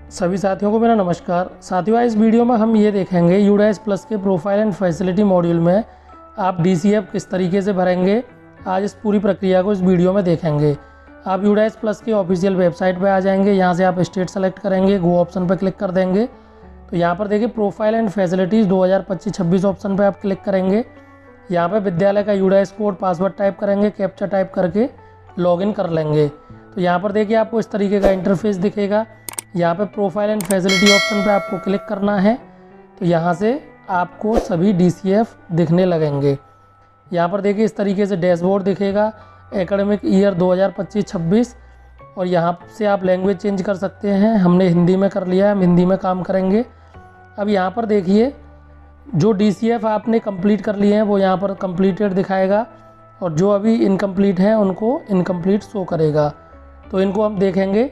सभी साथियों को मेरा नमस्कार। साथियों, इस वीडियो में हम ये देखेंगे यूडाइस प्लस के प्रोफाइल एंड फैसिलिटी मॉड्यूल में आप डीसीएफ किस तरीके से भरेंगे। आज इस पूरी प्रक्रिया को इस वीडियो में देखेंगे। आप यूडाइस प्लस के ऑफिशियल वेबसाइट पर आ जाएंगे। यहाँ से आप स्टेट सेलेक्ट करेंगे, गो ऑप्शन पर क्लिक कर देंगे। तो यहाँ पर देखिए प्रोफाइल एंड फैसिलिटीज़ 2025-26 ऑप्शन पर आप क्लिक करेंगे। यहाँ पर विद्यालय का यूडाइस कोड, पासवर्ड टाइप करेंगे, कैप्चा टाइप करके लॉगिन कर लेंगे। तो यहाँ पर देखिए आपको इस तरीके का इंटरफेस दिखेगा। यहाँ पे प्रोफाइल एंड फैसिलिटी ऑप्शन पे आपको क्लिक करना है। तो यहाँ से आपको सभी डीसीएफ दिखने लगेंगे। यहाँ पर देखिए इस तरीके से डैशबोर्ड दिखेगा, एकेडमिक ईयर 2025-26। और यहाँ से आप लैंग्वेज चेंज कर सकते हैं। हमने हिंदी में कर लिया है, हम हिंदी में काम करेंगे। अब यहाँ पर देखिए जो डीसीएफ आपने कंप्लीट कर लिए हैं वो यहाँ पर कंप्लीटेड दिखाएगा, और जो अभी इनकम्प्लीट हैं उनको इनकम्प्लीट शो करेगा। तो इनको हम देखेंगे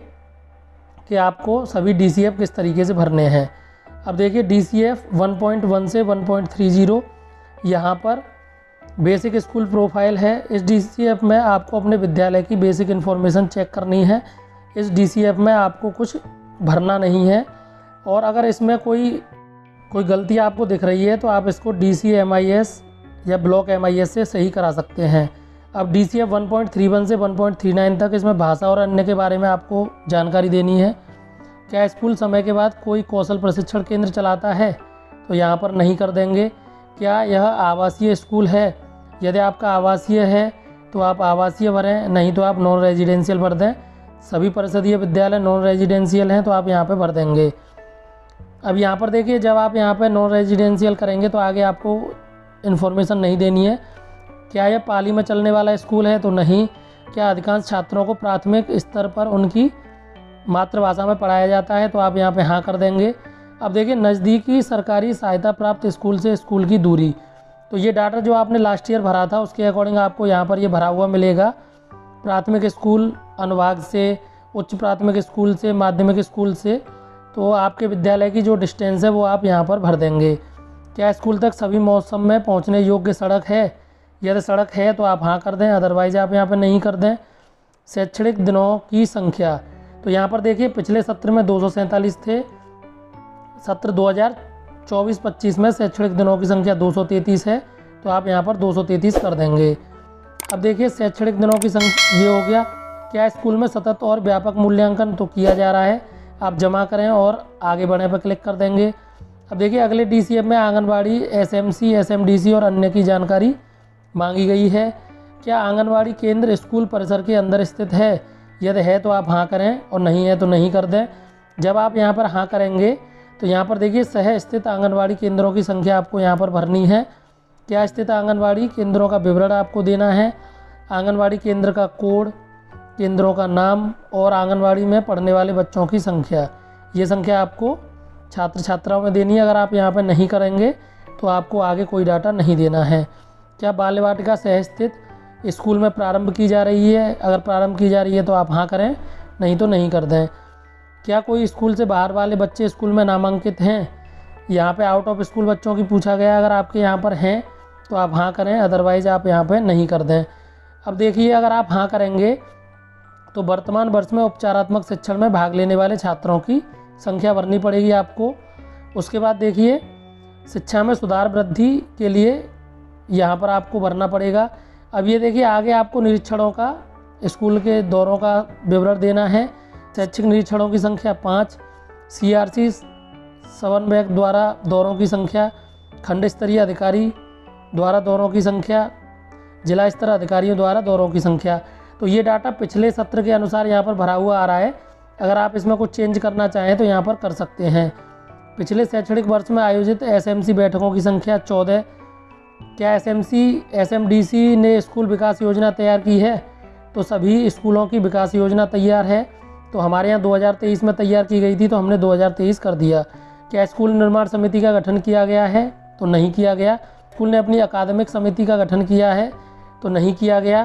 कि आपको सभी डीसीएफ किस तरीके से भरने हैं। अब देखिए डीसीएफ 1.1 से 1.30 यहाँ पर बेसिक स्कूल प्रोफाइल है। इस डीसीएफ में आपको अपने विद्यालय की बेसिक इन्फॉर्मेशन चेक करनी है। इस डीसीएफ में आपको कुछ भरना नहीं है, और अगर इसमें कोई गलती आपको दिख रही है तो आप इसको DCMIS या ब्लॉक MIS से सही करा सकते हैं। अब DCF 1.31 से 1.39 तक इसमें भाषा और अन्य के बारे में आपको जानकारी देनी है। क्या स्कूल समय के बाद कोई कौशल प्रशिक्षण केंद्र चलाता है, तो यहाँ पर नहीं कर देंगे। क्या यह आवासीय स्कूल है, यदि आपका आवासीय है तो आप आवासीय भरें, नहीं तो आप नॉन रेजिडेंशियल भर दें। सभी परिषदीय विद्यालय नॉन रेजिडेंशियल हैं तो आप यहाँ पर भर देंगे। अब यहाँ पर देखिए जब आप यहाँ पर नॉन रेजिडेंशियल करेंगे तो आगे आपको इन्फॉर्मेशन नहीं देनी है। क्या यह पाली में चलने वाला स्कूल है, तो नहीं। क्या अधिकांश छात्रों को प्राथमिक स्तर पर उनकी मातृभाषा में पढ़ाया जाता है, तो आप यहाँ पे हाँ कर देंगे। अब देखिए नज़दीकी सरकारी सहायता प्राप्त स्कूल से स्कूल की दूरी, तो ये डाटा जो आपने लास्ट ईयर भरा था उसके अकॉर्डिंग आपको यहाँ पर ये भरा हुआ मिलेगा। प्राथमिक स्कूल अनुभाग से, उच्च प्राथमिक स्कूल से, माध्यमिक स्कूल से, तो आपके विद्यालय की जो डिस्टेंस है वो आप यहाँ पर भर देंगे। क्या स्कूल तक सभी मौसम में पहुँचने योग्य सड़क है, यदि सड़क है तो आप हाँ कर दें, अदरवाइज आप यहाँ पर नहीं कर दें। शैक्षणिक दिनों की संख्या, तो यहाँ पर देखिए पिछले सत्र में 247 थे, सत्र 2024-25 में शैक्षणिक दिनों की संख्या 233 है, तो आप यहाँ पर 233 कर देंगे। अब देखिए शैक्षणिक दिनों की संख्या ये हो गया। क्या स्कूल में सतत और व्यापक मूल्यांकन, तो किया जा रहा है, आप जमा करें और आगे बढ़ने पर क्लिक कर देंगे। अब देखिए अगले डीसीएफ में आंगनबाड़ी, SMC, SMDC और अन्य की जानकारी मांगी गई है। क्या आंगनबाड़ी केंद्र स्कूल परिसर के अंदर स्थित है, यदि है तो आप हाँ करें, और नहीं है तो नहीं कर दें। जब आप यहाँ पर हाँ करेंगे तो यहाँ पर देखिए सह स्थित आंगनबाड़ी केंद्रों की संख्या आपको यहाँ पर भरनी है। क्या स्थित आंगनबाड़ी केंद्रों का विवरण आपको देना है, आंगनबाड़ी केंद्र का कोड, केंद्रों का नाम और आंगनबाड़ी में पढ़ने वाले बच्चों की संख्या। ये संख्या आपको छात्र छात्राओं में देनी है। अगर आप यहाँ पर नहीं करेंगे तो आपको आगे कोई डाटा नहीं देना है। क्या बाल्य वाटिका सह स्थित स्कूल में प्रारंभ की जा रही है, अगर प्रारंभ की जा रही है तो आप हाँ करें, नहीं तो नहीं कर दें। क्या कोई स्कूल से बाहर वाले बच्चे स्कूल में नामांकित हैं, यहाँ पे आउट ऑफ स्कूल बच्चों की पूछा गया, अगर आपके यहाँ पर हैं तो आप हाँ करें, अदरवाइज़ आप यहाँ पर नहीं कर दें। अब देखिए अगर आप हाँ करेंगे तो वर्तमान वर्ष में उपचारात्मक शिक्षण में भाग लेने वाले छात्रों की संख्या भरनी पड़ेगी आपको। उसके बाद देखिए शिक्षा में सुधार वृद्धि के लिए यहाँ पर आपको भरना पड़ेगा। अब ये देखिए आगे आपको निरीक्षणों का, स्कूल के दौरों का विवरण देना है। शैक्षिक निरीक्षणों की संख्या 5, CRC समन्वयक द्वारा दौरों की संख्या, खंड स्तरीय अधिकारी द्वारा दौरों की संख्या, जिला स्तर अधिकारियों द्वारा दौरों की संख्या। तो ये डाटा पिछले सत्र के अनुसार यहाँ पर भरा हुआ आ रहा है। अगर आप इसमें कुछ चेंज करना चाहें तो यहाँ पर कर सकते हैं। पिछले शैक्षणिक वर्ष में आयोजित SMC बैठकों की संख्या 14। क्या SMC SMDC ने स्कूल विकास योजना तैयार की है, तो सभी स्कूलों की विकास योजना तैयार है। तो हमारे यहाँ 2023 में तैयार की गई थी तो हमने 2023 कर दिया। क्या स्कूल निर्माण समिति का गठन किया गया है, तो नहीं किया गया। स्कूल ने अपनी अकादमिक समिति का गठन किया है, तो नहीं किया गया।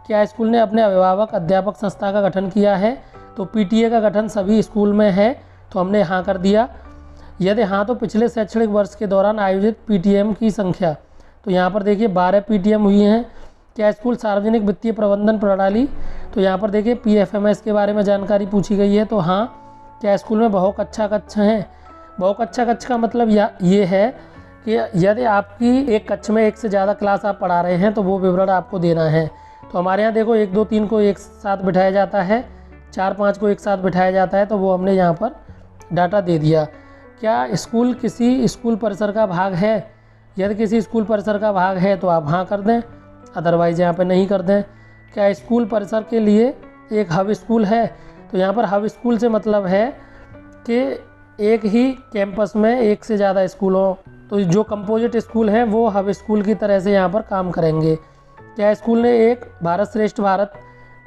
क्या स्कूल ने अपने अभिभावक अध्यापक संस्था का गठन किया है, तो PTA का गठन सभी स्कूल में है, तो हमने हाँ कर दिया। यदि हाँ तो पिछले शैक्षणिक वर्ष के दौरान आयोजित PTM की संख्या, तो यहाँ पर देखिए 12 PTM हुई हैं। क्या स्कूल सार्वजनिक वित्तीय प्रबंधन प्रणाली, तो यहाँ पर देखिए PFMS के बारे में जानकारी पूछी गई है, तो हाँ। क्या स्कूल में बहु कक्षा कक्ष हैं? बहु कक्षा कक्ष का मतलब ये है कि यदि आपकी एक कक्ष में एक से ज़्यादा क्लास आप पढ़ा रहे हैं तो वो विवरण आपको देना है। तो हमारे यहाँ देखो 1 2 3 को एक साथ बिठाया जाता है, 4 5 को एक साथ बिठाया जाता है, तो वो हमने यहाँ पर डाटा दे दिया। क्या स्कूल किसी स्कूल परिसर का भाग है? यदि किसी स्कूल परिसर का भाग है तो आप हाँ कर दें, अदरवाइज़ यहाँ पर नहीं कर दें। क्या स्कूल परिसर के लिए एक हब स्कूल है? तो यहाँ पर हब स्कूल से मतलब है कि एक ही कैंपस में एक से ज़्यादा स्कूल हो, तो जो कंपोजिट स्कूल हैं वो हब स्कूल की तरह से यहाँ पर काम करेंगे। क्या स्कूल ने एक भारत श्रेष्ठ भारत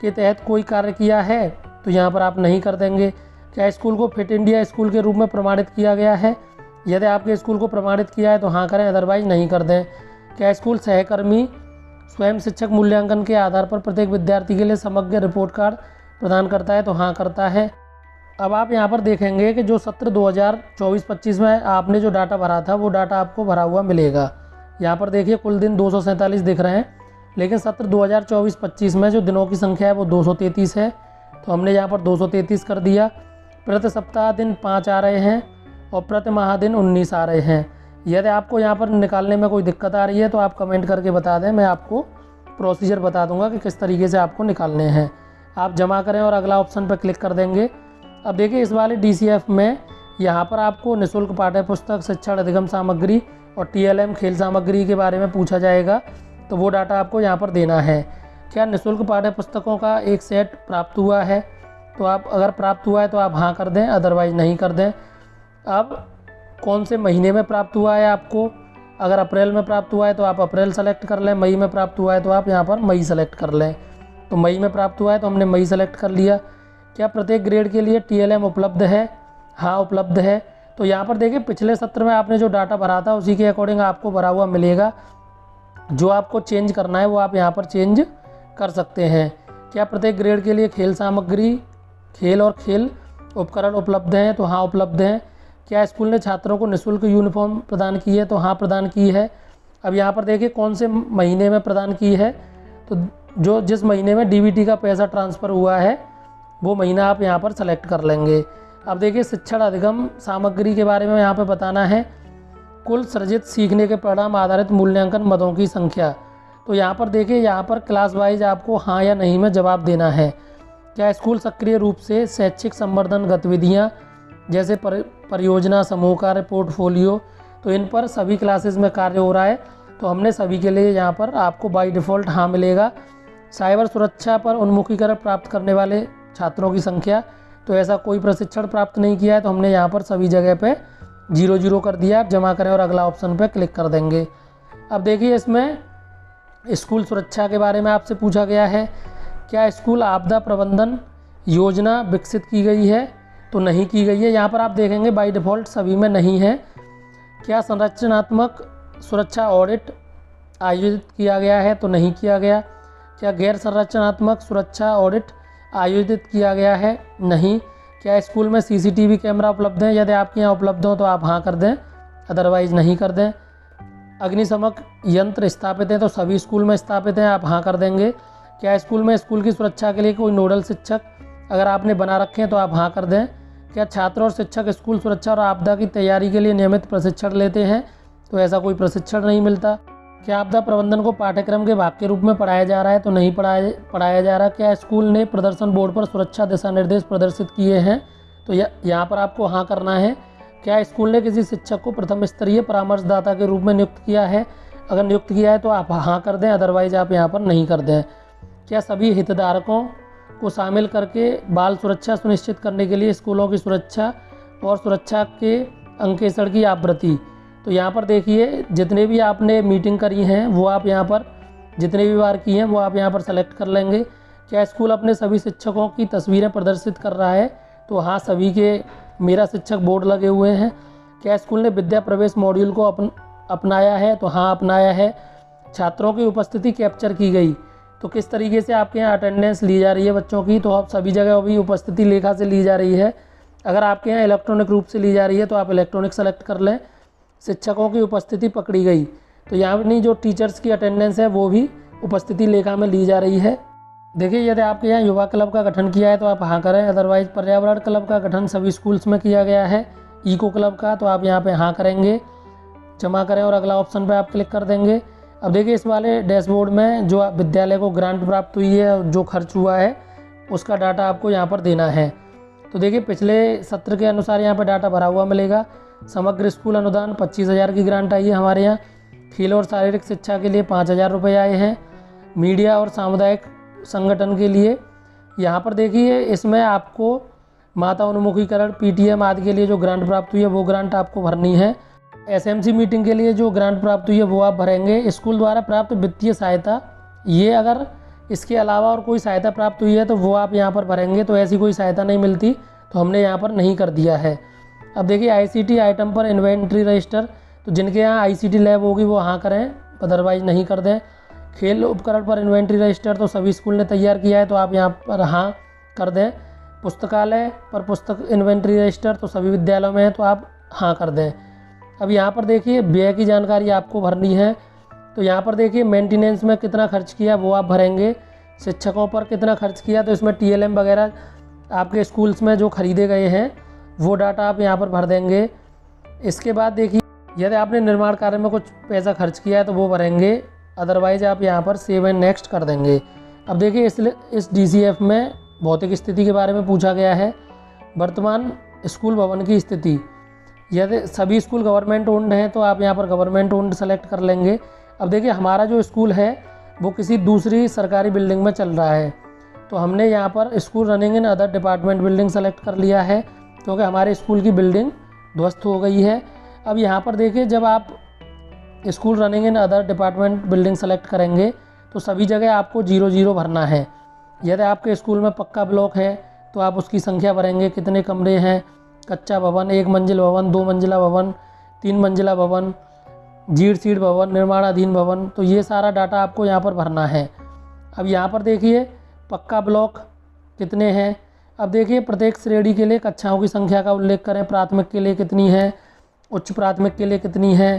के तहत कोई कार्य किया है? तो यहाँ पर आप नहीं कर देंगे। क्या स्कूल को फिट इंडिया स्कूल के रूप में प्रमाणित किया गया है? यदि आपके स्कूल को प्रमाणित किया है तो हाँ करें, अदरवाइज नहीं कर दें। क्या स्कूल सहकर्मी स्वयं शिक्षक मूल्यांकन के आधार पर प्रत्येक विद्यार्थी के लिए समग्र रिपोर्ट कार्ड प्रदान करता है? तो हाँ करता है। अब आप यहाँ पर देखेंगे कि जो सत्र 2024-25 में आपने जो डाटा भरा था वो डाटा आपको भरा हुआ मिलेगा। यहाँ पर देखिए कुल दिन 247 दिख रहे हैं, लेकिन सत्र 2024-25 में जो दिनों की संख्या है वो 233 है, तो हमने यहाँ पर 233 कर दिया। प्रति सप्ताह दिन 5 आ रहे हैं और प्रति माह दिन 19 आ रहे हैं। यदि आपको यहाँ पर निकालने में कोई दिक्कत आ रही है तो आप कमेंट करके बता दें, मैं आपको प्रोसीजर बता दूंगा कि किस तरीके से आपको निकालने हैं। आप जमा करें और अगला ऑप्शन पर क्लिक कर देंगे। अब देखिए इस वाले DCF में यहाँ पर आपको निःशुल्क पाठ्य पुस्तक, शिक्षण अधिगम सामग्री और TLM खेल सामग्री के बारे में पूछा जाएगा, तो वो डाटा आपको यहाँ पर देना है। क्या निःशुल्क पाठ्य पुस्तकों का एक सेट प्राप्त हुआ है? तो आप अगर प्राप्त हुआ है तो आप हाँ कर दें, अदरवाइज नहीं कर दें। अब कौन से महीने में प्राप्त हुआ है आपको? अगर अप्रैल में प्राप्त हुआ है तो आप अप्रैल सेलेक्ट कर लें, मई में प्राप्त हुआ है तो आप यहाँ पर मई सेलेक्ट कर लें। तो मई में प्राप्त हुआ है तो हमने मई सेलेक्ट कर लिया। क्या प्रत्येक ग्रेड के लिए TLM उपलब्ध है? हाँ उपलब्ध है। तो यहाँ पर देखिए पिछले सत्र में आपने जो डाटा भरा था उसी के अकॉर्डिंग आपको भरा हुआ मिलेगा। जो आपको चेंज करना है वो आप यहाँ पर चेंज कर सकते हैं। क्या प्रत्येक ग्रेड के लिए खेल सामग्री, खेल और खेल उपकरण उपलब्ध हैं? तो हाँ उपलब्ध हैं। क्या स्कूल ने छात्रों को निःशुल्क यूनिफॉर्म प्रदान की है? तो हाँ प्रदान की है। अब यहाँ पर देखिए कौन से महीने में प्रदान की है, तो जिस महीने में DBT का पैसा ट्रांसफ़र हुआ है वो महीना आप यहाँ पर सेलेक्ट कर लेंगे। अब देखिए शिक्षण अधिगम सामग्री के बारे में यहाँ पर बताना है। कुल सृजित सीखने के परिणाम आधारित मूल्यांकन मदों की संख्या। तो यहाँ पर देखिए यहाँ पर क्लास वाइज आपको हाँ या नहीं में जवाब देना है। क्या स्कूल सक्रिय रूप से शैक्षिक संवर्धन गतिविधियाँ जैसे परियोजना, समूह कार्य, पोर्टफोलियो, तो इन पर सभी क्लासेस में कार्य हो रहा है? तो हमने सभी के लिए यहाँ पर आपको बाय डिफ़ॉल्ट हाँ मिलेगा। साइबर सुरक्षा पर उन्मुखीकरण प्राप्त करने वाले छात्रों की संख्या, तो ऐसा कोई प्रशिक्षण प्राप्त नहीं किया है, तो हमने यहाँ पर सभी जगह पे 0 कर दिया। आप जमा करें और अगला ऑप्शन पे क्लिक कर देंगे। अब देखिए इसमें स्कूल सुरक्षा के बारे में आपसे पूछा गया है। क्या स्कूल आपदा प्रबंधन योजना विकसित की गई है? तो नहीं की गई है। यहाँ पर आप देखेंगे बाय डिफ़ॉल्ट सभी में नहीं है। क्या संरचनात्मक सुरक्षा ऑडिट आयोजित किया गया है? तो नहीं किया गया। क्या गैर संरचनात्मक सुरक्षा ऑडिट आयोजित किया गया है? नहीं। क्या स्कूल में CCTV कैमरा उपलब्ध है? यदि आपके यहाँ उपलब्ध हो तो आप हाँ कर दें, अदरवाइज नहीं कर दें। अग्निशमक यंत्र स्थापित हैं? तो सभी स्कूल में स्थापित हैं, आप हाँ कर देंगे। क्या स्कूल में स्कूल की सुरक्षा के लिए कोई नोडल शिक्षक अगर आपने बना रखे हैं तो आप हाँ कर दें। क्या छात्र और शिक्षक स्कूल सुरक्षा और आपदा की तैयारी के लिए नियमित प्रशिक्षण लेते हैं? तो ऐसा कोई प्रशिक्षण नहीं मिलता। क्या आपदा प्रबंधन को पाठ्यक्रम के भाग के रूप में पढ़ाया जा रहा है? तो नहीं पढ़ाया जा रहा। क्या स्कूल ने प्रदर्शन बोर्ड पर सुरक्षा दिशा निर्देश प्रदर्शित किए हैं? तो यहाँ पर आपको हाँ करना है। क्या स्कूल ने किसी शिक्षक को प्रथम स्तरीय परामर्शदाता के रूप में नियुक्त किया है? अगर नियुक्त किया है तो आप हाँ कर दें, अदरवाइज आप यहाँ पर नहीं कर दें। क्या सभी हितधारकों को शामिल करके बाल सुरक्षा सुनिश्चित करने के लिए स्कूलों की सुरक्षा और सुरक्षा के अंकेक्षण की आवृत्ति? तो यहाँ पर देखिए जितने भी आपने मीटिंग करी हैं वो आप यहाँ पर जितने भी बार की हैं वो आप यहाँ पर सेलेक्ट कर लेंगे। क्या स्कूल अपने सभी शिक्षकों की तस्वीरें प्रदर्शित कर रहा है? तो हाँ सभी के मेरा शिक्षक बोर्ड लगे हुए हैं। क्या स्कूल ने विद्या प्रवेश मॉड्यूल को अपनाया है? तो हाँ अपनाया है। छात्रों की उपस्थिति कैप्चर की गई, तो किस तरीके से आपके यहाँ अटेंडेंस ली जा रही है बच्चों की? तो आप सभी जगह भी उपस्थिति लेखा से ली जा रही है। अगर आपके यहाँ इलेक्ट्रॉनिक रूप से ली जा रही है तो आप इलेक्ट्रॉनिक सेलेक्ट कर लें। शिक्षकों की उपस्थिति पकड़ी गई, तो यहाँ नहीं जो टीचर्स की अटेंडेंस है वो भी उपस्थिति लेखा में ली जा रही है। देखिए, यदि आपके यहाँ युवा क्लब का गठन किया है तो आप हाँ करें, अदरवाइज पर्यावरण क्लब का गठन सभी स्कूल्स में किया गया है, इको क्लब का, तो आप यहाँ पे हाँ करेंगे, जमा करें और अगला ऑप्शन पे आप क्लिक कर देंगे। अब देखिए, इस वाले डैशबोर्ड में जो विद्यालय को ग्रांट प्राप्त हुई है और जो खर्च हुआ है उसका डाटा आपको यहाँ पर देना है। तो देखिए, पिछले सत्र के अनुसार यहाँ पर डाटा भरा हुआ मिलेगा। समग्र स्कूल अनुदान 25,000 की ग्रांट आई है हमारे यहाँ। खेल और शारीरिक शिक्षा के लिए 5,000 रुपये आए हैं। मीडिया और सामुदायिक संगठन के लिए यहाँ पर देखिए, इसमें आपको माता उन्मुखीकरण, पीटीएम आदि के लिए जो ग्रांट प्राप्त हुई है वो ग्रांट आपको भरनी है। एसएमसी मीटिंग के लिए जो ग्रांट प्राप्त हुई है वो आप भरेंगे। स्कूल द्वारा प्राप्त वित्तीय सहायता, ये अगर इसके अलावा और कोई सहायता प्राप्त हुई है तो वो आप यहाँ पर भरेंगे। तो ऐसी कोई सहायता नहीं मिलती तो हमने यहाँ पर नहीं कर दिया है। अब देखिए, आईसीटी आइटम पर इन्वेंट्री रजिस्टर, तो जिनके यहाँ आईसीटी लैब होगी वो हाँ करें, अदरवाइज नहीं कर दें। खेल उपकरण पर इन्वेंट्री रजिस्टर तो सभी स्कूल ने तैयार किया है तो आप यहाँ पर हाँ कर दें। पुस्तकालय पर पुस्तक इन्वेंट्री रजिस्टर तो सभी विद्यालयों में है तो आप हाँ कर दें। अब यहाँ पर देखिए, व्यय की जानकारी आपको भरनी है। तो यहाँ पर देखिए, मेंटेनेंस में कितना खर्च किया वो आप भरेंगे। शिक्षकों पर कितना खर्च किया, तो इसमें टीएलएम वगैरह आपके स्कूल्स में जो खरीदे गए हैं वो डाटा आप यहाँ पर भर देंगे। इसके बाद देखिए, यदि आपने निर्माण कार्य में कुछ पैसा खर्च किया है तो वो भरेंगे, अदरवाइज आप यहाँ पर सेव एंड नेक्स्ट कर देंगे। अब देखिए, इस डीसीएफ में भौतिक स्थिति के बारे में पूछा गया है। वर्तमान स्कूल भवन की स्थिति, यदि सभी स्कूल गवर्नमेंट ओन्ड हैं तो आप यहाँ पर गवर्नमेंट ओन्ड सेलेक्ट कर लेंगे। अब देखिए, हमारा जो स्कूल है वो किसी दूसरी सरकारी बिल्डिंग में चल रहा है तो हमने यहाँ पर school running in other department building select कर लिया है क्योंकि हमारे स्कूल की बिल्डिंग ध्वस्त हो गई है। अब यहाँ पर देखिए, जब आप school running in other department building select करेंगे तो सभी जगह आपको 0 भरना है। यदि आपके स्कूल में पक्का ब्लॉक है तो आप उसकी संख्या भरेंगे, कितने कमरे हैं, कच्चा भवन, 1 मंजिल भवन, 2 मंजिला भवन, 3 मंजिला भवन, जीर्ण शीर्ण भवन, निर्माणाधीन भवन, तो ये सारा डाटा आपको यहाँ पर भरना है। अब यहाँ पर देखिए, पक्का ब्लॉक कितने हैं। अब देखिए, प्रत्येक श्रेणी के लिए कक्षाओं की संख्या का उल्लेख करें। प्राथमिक के लिए कितनी है, उच्च प्राथमिक के लिए कितनी है,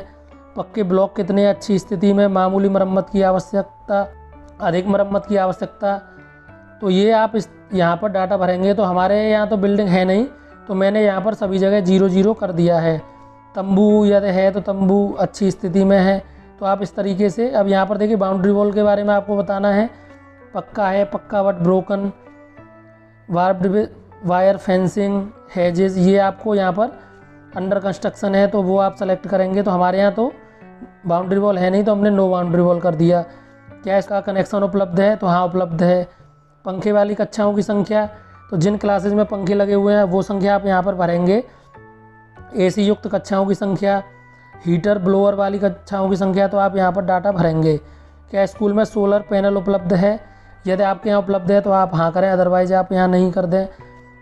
पक्के ब्लॉक कितने अच्छी स्थिति में, मामूली मरम्मत की आवश्यकता, अधिक मरम्मत की आवश्यकता, तो ये आप यहाँ पर डाटा भरेंगे। तो हमारे यहाँ तो बिल्डिंग है नहीं तो मैंने यहाँ पर सभी जगह 0 कर दिया है। तंबू यदि है तो तंबू अच्छी स्थिति में है, तो आप इस तरीके से। अब यहाँ पर देखिए, बाउंड्री वॉल के बारे में आपको बताना है। पक्का है, पक्का but broken, barbed wire fencing, hedges, ये आपको यहाँ पर अंडर कंस्ट्रक्शन है तो वो आप सेलेक्ट करेंगे। तो हमारे यहाँ तो बाउंड्री वॉल है नहीं तो हमने नो बाउंड्री वॉल कर दिया। क्या इसका कनेक्शन उपलब्ध है, तो हाँ उपलब्ध है। पंखे वाली कक्षाओं की संख्या, तो जिन क्लासेज में पंखे लगे हुए हैं वो संख्या आप यहाँ पर भरेंगे। एसी युक्त कक्षाओं की संख्या, हीटर ब्लोअर वाली कक्षाओं की संख्या, तो आप यहाँ पर डाटा भरेंगे। क्या स्कूल में सोलर पैनल उपलब्ध है, यदि आपके यहाँ उपलब्ध है तो आप हाँ करें, अदरवाइज आप यहाँ नहीं कर दें।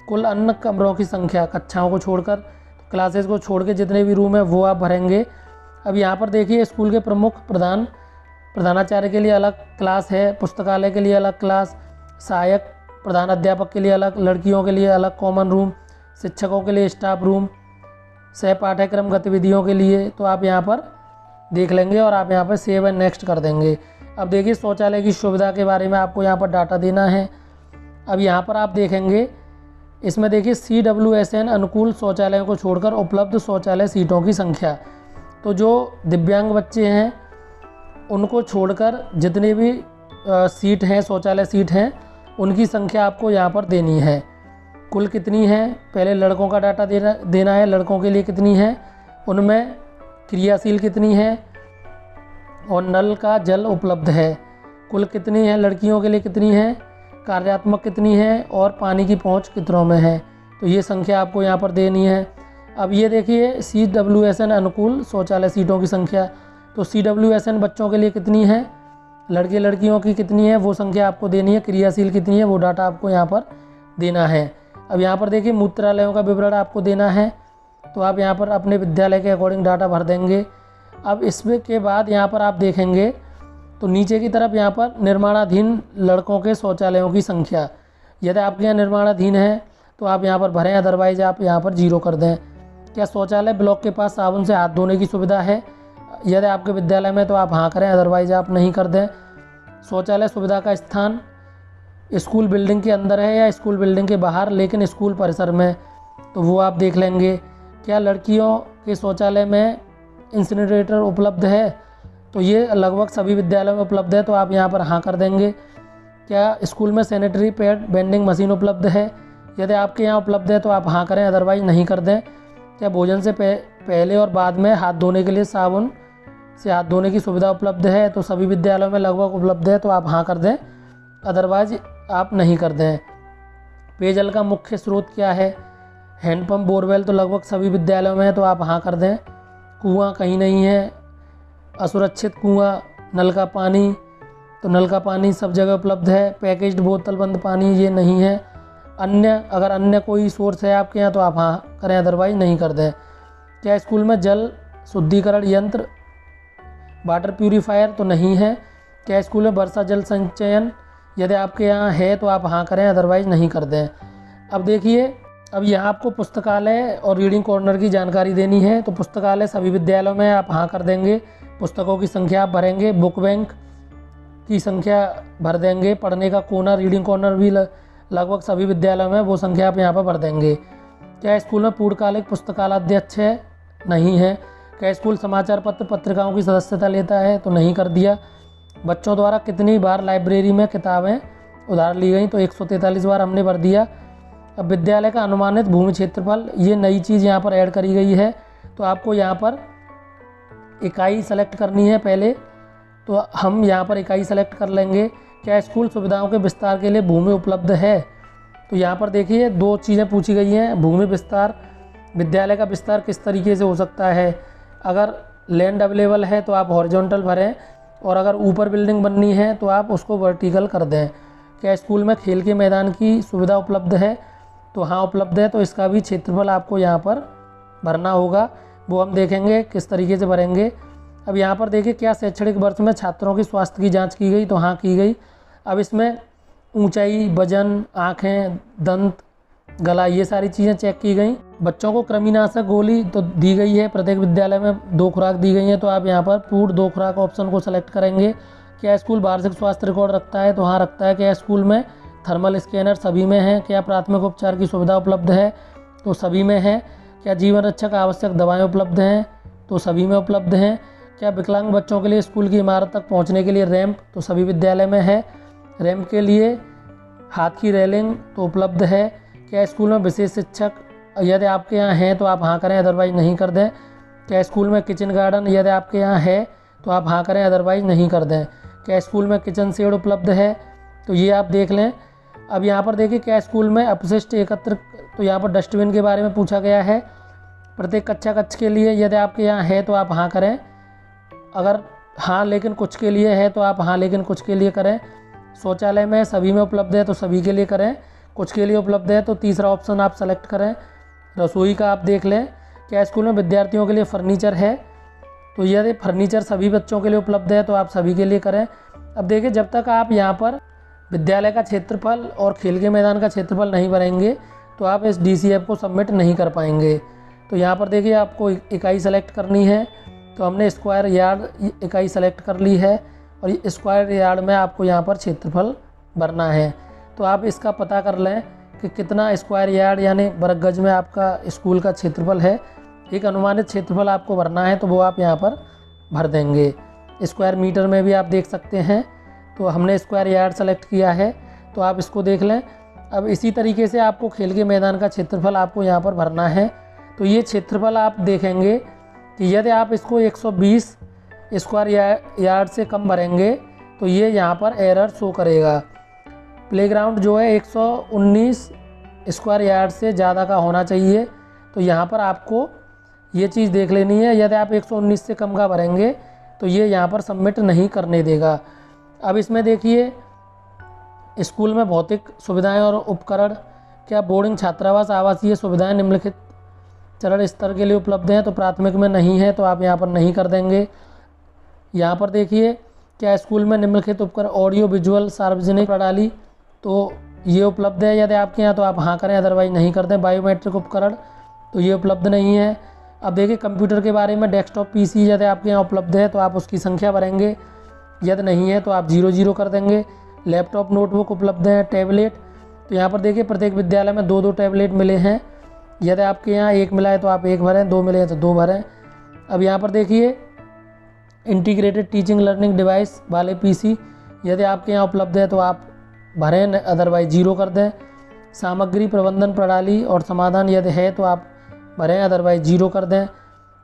कुल अन्य कमरों की संख्या, कक्षाओं को छोड़कर, क्लासेज को छोड़ के जितने भी रूम है वो आप भरेंगे। अब यहाँ पर देखिए, स्कूल के प्रमुख प्रधानाचार्य के लिए अलग क्लास है, पुस्तकालय के लिए अलग क्लास, सहायक प्रधान अध्यापक के लिए अलग, लड़कियों के लिए अलग कॉमन रूम, शिक्षकों के लिए स्टाफ रूम, सह पाठ्यक्रम गतिविधियों के लिए, तो आप यहाँ पर देख लेंगे और आप यहाँ पर सेव एंड नेक्स्ट कर देंगे। अब देखिए, शौचालय की सुविधा के बारे में आपको यहाँ पर डाटा देना है। अब यहाँ पर आप देखेंगे, इसमें देखिए CWSN अनुकूल शौचालयों को छोड़कर उपलब्ध शौचालय सीटों की संख्या, तो जो दिव्यांग बच्चे हैं उनको छोड़कर जितने भी सीट हैं, शौचालय सीट हैं, उनकी संख्या आपको यहाँ पर देनी है। कुल कितनी है, पहले लड़कों का डाटा देना है, लड़कों के लिए कितनी है, उनमें क्रियाशील कितनी है और नल का जल उपलब्ध है। कुल कितनी है, लड़कियों के लिए कितनी है, कार्यात्मक कितनी है और पानी की पहुंच कितनों में है, तो ये संख्या आपको यहाँ पर देनी है। अब ये देखिए, CWSN अनुकूल शौचालय सीटों की संख्या, तो CWSN बच्चों के लिए कितनी है, लड़के लड़कियों की कितनी है, वो संख्या आपको देनी है। क्रियाशील कितनी है, वो डाटा आपको यहाँ पर देना है। अब यहाँ पर देखिए, मूत्रालयों का विवरण आपको देना है, तो आप यहाँ पर अपने विद्यालय के अकॉर्डिंग डाटा भर देंगे। अब इसमें के बाद यहाँ पर आप देखेंगे तो नीचे की तरफ यहाँ पर निर्माणाधीन लड़कों के शौचालयों की संख्या, यदि आपके यहाँ निर्माणाधीन है तो आप यहाँ पर भरें, अदरवाइज आप यहाँ पर 0 कर दें। क्या शौचालय ब्लॉक के पास साबुन से हाथ धोने की सुविधा है, यदि आपके विद्यालय में तो आप हाँ करें, अदरवाइज आप नहीं कर दें। शौचालय सुविधा का स्थान, स्कूल बिल्डिंग के अंदर है या स्कूल बिल्डिंग के बाहर लेकिन स्कूल परिसर में, तो वो आप देख लेंगे। क्या लड़कियों के शौचालय में इंसिनरेटर उपलब्ध है, तो ये लगभग सभी विद्यालयों में उपलब्ध है, तो आप यहाँ पर हाँ कर देंगे। क्या स्कूल में सैनिटरी पैड वेंडिंग मशीन उपलब्ध है, यदि आपके यहाँ उपलब्ध है तो आप हाँ करें, अदरवाइज नहीं कर दें। क्या भोजन से पहले और बाद में हाथ धोने के लिए साबुन से हाथ धोने की सुविधा उपलब्ध है, तो सभी विद्यालयों में लगभग उपलब्ध है, तो आप हाँ कर दें, अदरवाइज आप नहीं कर दें। पेयजल का मुख्य स्रोत क्या है, हैंडपम्प बोरवेल तो लगभग सभी विद्यालयों में है, तो आप हाँ कर दें। कुआं कहीं नहीं है, असुरक्षित कुआं, नल का पानी, तो नल का पानी सब जगह उपलब्ध है। पैकेज्ड बोतल बंद पानी ये नहीं है। अन्य, अगर अन्य कोई सोर्स है आपके यहाँ तो आप हाँ करें, अदरवाइज नहीं कर दें। क्या स्कूल में जल शुद्धिकरण यंत्र वाटर प्यूरीफायर, तो नहीं है। क्या स्कूल में वर्षा जल संचयन, यदि आपके यहाँ है तो आप हाँ करें, अदरवाइज नहीं कर दें। अब देखिए, अब यहाँ आपको पुस्तकालय और रीडिंग कॉर्नर की जानकारी देनी है, तो पुस्तकालय सभी विद्यालयों में आप हाँ कर देंगे। पुस्तकों की संख्या आप भरेंगे, बुक बैंक की संख्या भर देंगे। पढ़ने का कोना रीडिंग कॉर्नर भी लगभग सभी विद्यालयों में, वो संख्या आप यहाँ पर भर देंगे। क्या स्कूल में पूर्णकालिक पुस्तकालय अध्यक्ष है, नहीं है। क्या स्कूल समाचार पत्र पत्रिकाओं की सदस्यता लेता है, तो नहीं कर दिया। बच्चों द्वारा कितनी बार लाइब्रेरी में किताबें उधार ली गई, तो 143 बार हमने भर दिया। अब विद्यालय का अनुमानित भूमि क्षेत्रफल, ये नई चीज़ यहाँ पर ऐड करी गई है, तो आपको यहाँ पर इकाई सेलेक्ट करनी है पहले, तो हम यहाँ पर इकाई सेलेक्ट कर लेंगे। क्या स्कूल सुविधाओं के विस्तार के लिए भूमि उपलब्ध है, तो यहाँ पर देखिए 2 चीज़ें पूछी गई हैं। भूमि विस्तार, विद्यालय का विस्तार किस तरीके से हो सकता है। अगर लैंड अवेलेबल है तो आप हॉरिजॉन्टल भरें, और अगर ऊपर बिल्डिंग बननी है तो आप उसको वर्टिकल कर दें। क्या स्कूल में खेल के मैदान की सुविधा उपलब्ध है, तो हाँ उपलब्ध है, तो इसका भी क्षेत्रफल आपको यहाँ पर भरना होगा, वो हम देखेंगे किस तरीके से भरेंगे। अब यहाँ पर देखिए, क्या शैक्षणिक वर्ष में छात्रों की स्वास्थ्य की जांच की गई, तो हाँ की गई। अब इसमें ऊंचाई, वजन, आँखें, दंत, गला, ये सारी चीज़ें चेक की गई। बच्चों को कृमिनाशक गोली तो दी गई है, प्रत्येक विद्यालय में 2 खुराक दी गई हैं, तो आप यहाँ पर पूर्ण 2 खुराक ऑप्शन को सेलेक्ट करेंगे। क्या स्कूल वार्षिक स्वास्थ्य रिकॉर्ड रखता है, तो हाँ रखता है। क्या स्कूल में थर्मल स्कैनर, सभी में है। क्या प्राथमिक उपचार की सुविधा उपलब्ध है, तो सभी में है। क्या जीवन रक्षक आवश्यक दवाएँ उपलब्ध हैं, तो सभी में उपलब्ध हैं। क्या विकलांग बच्चों के लिए स्कूल की इमारत तक पहुँचने के लिए रैंप, तो सभी विद्यालय में है। रैंप के लिए हाथ की रेलिंग तो उपलब्ध है। क्या स्कूल में विशेष शिक्षक, यदि आपके यहाँ है तो आप हाँ करें, अदरवाइज नहीं कर दें। क्या स्कूल में किचन गार्डन, यदि आपके यहाँ है तो आप हाँ करें, अदरवाइज नहीं कर दें। क्या स्कूल में किचन शेड उपलब्ध है, तो ये आप देख लें। अब यहाँ पर देखिए, क्या स्कूल में अपशिष्ट एकत्र, तो यहाँ पर डस्टबिन के बारे में पूछा गया है प्रत्येक कक्षा कक्ष के लिए, यदि आपके यहाँ है तो आप हाँ करें, अगर हाँ लेकिन कुछ के लिए है तो आप हाँ लेकिन कुछ के लिए करें। शौचालय में सभी में उपलब्ध है तो सभी के लिए करें, कुछ के लिए उपलब्ध है तो तीसरा ऑप्शन आप सेलेक्ट करें। रसोई का आप देख लें। क्या स्कूल में विद्यार्थियों के लिए फर्नीचर है, तो यदि फर्नीचर सभी बच्चों के लिए उपलब्ध है तो आप सभी के लिए करें। अब देखिए, जब तक आप यहाँ पर विद्यालय का क्षेत्रफल और खेल के मैदान का क्षेत्रफल नहीं भरेंगे तो आप इस DCF को सबमिट नहीं कर पाएंगे। तो यहाँ पर देखिए, आपको इकाई सेलेक्ट करनी है, तो हमने स्क्वायर यार्ड इकाई सेलेक्ट कर ली है, और स्क्वायर यार्ड में आपको यहाँ पर क्षेत्रफल भरना है। तो आप इसका पता कर लें कि कितना स्क्वायर यार्ड यानी वर्ग गज में आपका स्कूल का क्षेत्रफल है। एक अनुमानित क्षेत्रफल आपको भरना है, तो वो आप यहाँ पर भर देंगे। स्क्वायर मीटर में भी आप देख सकते हैं, तो हमने स्क्वायर यार्ड सेलेक्ट किया है, तो आप इसको देख लें। अब इसी तरीके से आपको खेल के मैदान का क्षेत्रफल आपको यहाँ पर भरना है। तो ये क्षेत्रफल आप देखेंगे कि यदि आप इसको 120 स्क्वायर यार्ड से कम भरेंगे तो ये यहाँ पर एरर शो करेगा। प्लेग्राउंड जो है 119 स्क्वायर यार्ड से ज़्यादा का होना चाहिए, तो यहाँ पर आपको ये चीज़ देख लेनी है। यदि आप 119 से कम का भरेंगे तो ये यहाँ पर सबमिट नहीं करने देगा। अब इसमें देखिए, स्कूल में भौतिक सुविधाएं और उपकरण, क्या बोर्डिंग छात्रावास आवासीय सुविधाएं निम्नलिखित चरण स्तर के लिए उपलब्ध हैं, तो प्राथमिक में नहीं है, तो आप यहाँ पर नहीं कर देंगे। यहाँ पर देखिए, क्या स्कूल में निम्नलिखित उपकरण ऑडियो विजुअल सार्वजनिक प्रणाली, तो ये उपलब्ध है, यदि आपके यहाँ तो आप हाँ करें, अदरवाइज नहीं कर दें। बायोमेट्रिक उपकरण, तो ये उपलब्ध नहीं है। अब देखिए, कंप्यूटर के बारे में डेस्कटॉप PC यदि आपके यहाँ उपलब्ध है तो आप उसकी संख्या भरेंगे, यदि नहीं है तो आप 0 0 कर देंगे। लैपटॉप नोटबुक उपलब्ध हैं। टैबलेट, तो यहाँ पर देखिए प्रत्येक विद्यालय में 2-2 टैबलेट मिले हैं। यदि आपके यहाँ 1 मिला है तो आप 1 भरें, 2 मिले हैं तो 2 भरें। अब यहाँ पर देखिए इंटीग्रेटेड टीचिंग लर्निंग डिवाइस वाले पीसी, यदि आपके यहाँ उपलब्ध है तो आप भरें, अदरवाइज 0 कर दें। सामग्री प्रबंधन प्रणाली और समाधान यदि है तो आप भरें, अदरवाइज 0 कर दें।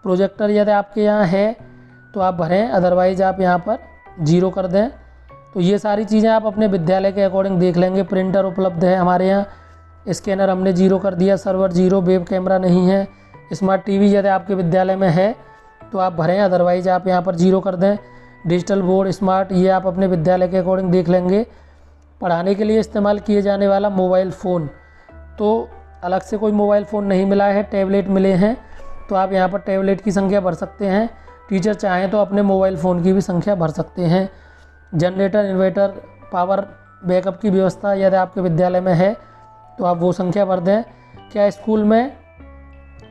प्रोजेक्टर यदि आपके यहाँ है तो आप भरें, अदरवाइज आप यहाँ पर 0 कर दें। तो ये सारी चीज़ें आप अपने विद्यालय के अकॉर्डिंग देख लेंगे। प्रिंटर उपलब्ध है हमारे यहाँ, स्कैनर हमने 0 कर दिया, सर्वर 0, वेब कैमरा नहीं है। स्मार्ट टीवी यदि आपके विद्यालय में है तो आप भरें, अदरवाइज आप यहाँ पर 0 कर दें। डिजिटल बोर्ड स्मार्ट, ये आप अपने विद्यालय के अकॉर्डिंग देख लेंगे। पढ़ाने के लिए इस्तेमाल किए जाने वाला मोबाइल फ़ोन, तो अलग से कोई मोबाइल फ़ोन नहीं मिला है, टैबलेट मिले हैं, तो आप यहाँ पर टैबलेट की संख्या भर सकते हैं। टीचर चाहें तो अपने मोबाइल फ़ोन की भी संख्या भर सकते हैं। जनरेटर, इन्वर्टर, पावर बैकअप की व्यवस्था यदि आपके विद्यालय में है तो आप वो संख्या भर दें। क्या स्कूल में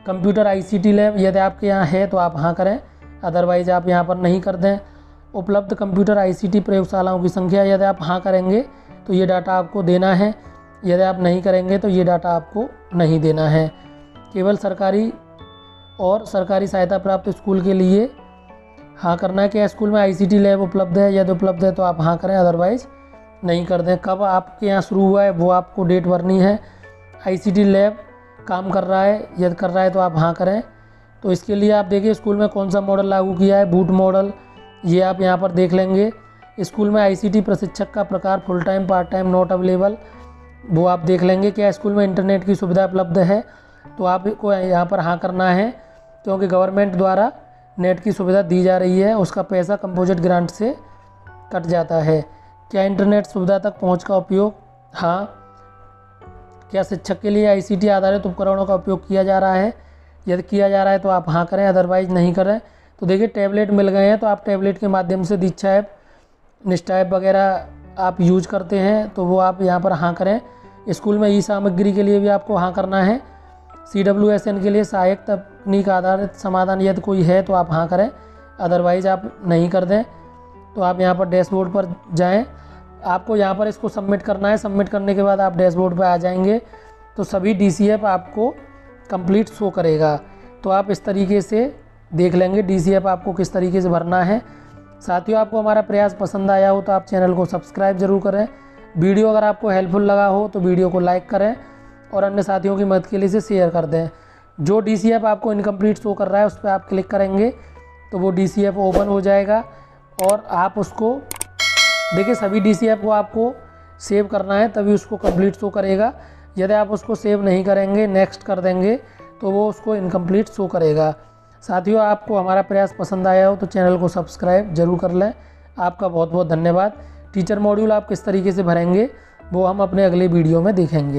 कंप्यूटर ICT लैब यदि आपके यहाँ है तो आप हाँ करें, अदरवाइज आप यहाँ पर नहीं कर दें। उपलब्ध कंप्यूटर ICT प्रयोगशालाओं की संख्या यदि आप हाँ करेंगे तो ये डाटा आपको देना है, यदि आप नहीं करेंगे तो ये डाटा आपको नहीं देना है। केवल सरकारी और सरकारी सहायता प्राप्त स्कूल के लिए हाँ करना है। क्या स्कूल में ICT लैब उपलब्ध है, यदि उपलब्ध है तो आप हाँ करें, अदरवाइज नहीं कर दें। कब आपके यहाँ शुरू हुआ है वो आपको डेट भरनी है। ICT लैब काम कर रहा है, यदि कर रहा है तो आप हाँ करें। तो इसके लिए आप देखिए स्कूल में कौन सा मॉडल लागू किया है, बूट मॉडल, ये आप यहाँ पर देख लेंगे। स्कूल में ICT प्रशिक्षक का प्रकार full time, part time, not available, वो आप देख लेंगे। क्या स्कूल में इंटरनेट की सुविधा उपलब्ध है, तो आपको यहाँ पर हाँ करना है, क्योंकि गवर्नमेंट द्वारा नेट की सुविधा दी जा रही है, उसका पैसा कंपोजिट ग्रांट से कट जाता है। क्या इंटरनेट सुविधा तक पहुँच का उपयोग, हाँ। क्या शिक्षक के लिए ICT आधारित उपकरणों का उपयोग किया जा रहा है, यदि किया जा रहा है तो आप हाँ करें, अदरवाइज नहीं करें। तो देखिए टैबलेट मिल गए हैं तो आप टैबलेट के माध्यम से दीक्षा ऐप, निष्ठा ऐप वगैरह आप यूज करते हैं तो वो आप यहाँ पर हाँ करें। स्कूल में ई सामग्री के लिए भी आपको हाँ करना है। CWSN के लिए सहायक तकनीक आधारित समाधान यदि कोई है तो आप हाँ करें, अदरवाइज आप नहीं कर दें। तो आप यहाँ पर डैशबोर्ड पर जाएं, आपको यहाँ पर इसको सबमिट करना है। सबमिट करने के बाद आप डैशबोर्ड पर आ जाएंगे तो सभी DCF आपको कंप्लीट शो करेगा। तो आप इस तरीके से देख लेंगे DCF आपको किस तरीके से भरना है। साथियों, आपको हमारा प्रयास पसंद आया हो तो आप चैनल को सब्सक्राइब जरूर करें। वीडियो अगर आपको हेल्पफुल लगा हो तो वीडियो को लाइक करें और अन्य साथियों की मदद के लिए इसे शेयर कर दें। जो DCF आपको इनकम्प्लीट शो कर रहा है उस पर आप क्लिक करेंगे तो वो DCF ओपन हो जाएगा और आप उसको देखिए, सभी DCF को आपको सेव करना है तभी उसको कंप्लीट शो करेगा। यदि आप उसको सेव नहीं करेंगे, नेक्स्ट कर देंगे, तो वो उसको इनकम्प्लीट शो करेगा। साथियों, आपको हमारा प्रयास पसंद आया हो तो चैनल को सब्सक्राइब जरूर कर लें। आपका बहुत बहुत धन्यवाद। टीचर मॉड्यूल आप किस तरीके से भरेंगे वो हम अपने अगले वीडियो में देखेंगे।